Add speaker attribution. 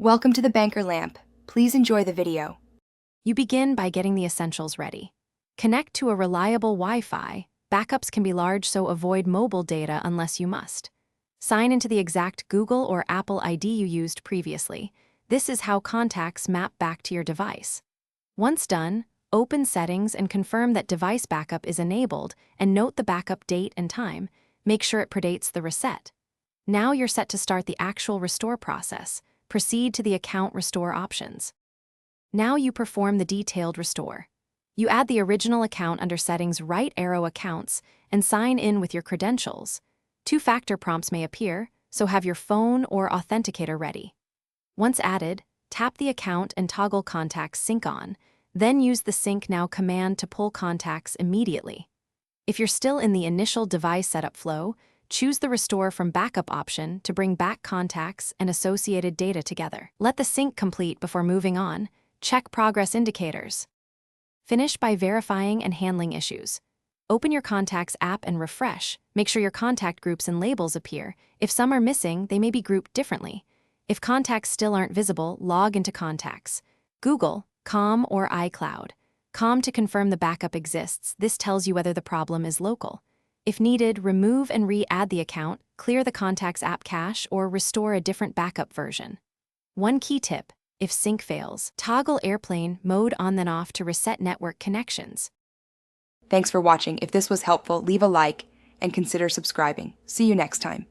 Speaker 1: Welcome to the Banker Lamp. Please enjoy the video.
Speaker 2: You begin by getting the essentials ready. Connect to a reliable Wi-Fi. Backups can be large, so avoid mobile data unless you must. Sign into the exact Google or Apple ID you used previously. This is how contacts map back to your device. Once done, open Settings and confirm that device backup is enabled, and note the backup date and time. Make sure it predates the reset. Now you're set to start the actual restore process. Proceed to the account restore options. Now you perform the detailed restore. You add the original account under Settings, right arrow Accounts, and sign in with your credentials. Two-factor prompts may appear, so have your phone or authenticator ready. Once added, tap the account and toggle Contacts Sync on, then use the Sync Now command to pull contacts immediately. If you're still in the initial device setup flow, choose the Restore from Backup option to bring back contacts and associated data together. Let the sync complete before moving on. Check progress indicators. Finish by verifying and handling issues. Open your Contacts app and refresh. Make sure your contact groups and labels appear. If some are missing, they may be grouped differently. If contacts still aren't visible, log into Contacts. Google, Com, or iCloud. Com to confirm the backup exists. This tells you whether the problem is local. If needed, remove and re-add the account, clear the Contacts app cache, or restore a different backup version. One key tip: if sync fails, toggle airplane mode on then off to reset network connections.
Speaker 1: Thanks for watching. If this was helpful, leave a like and consider subscribing. See you next time.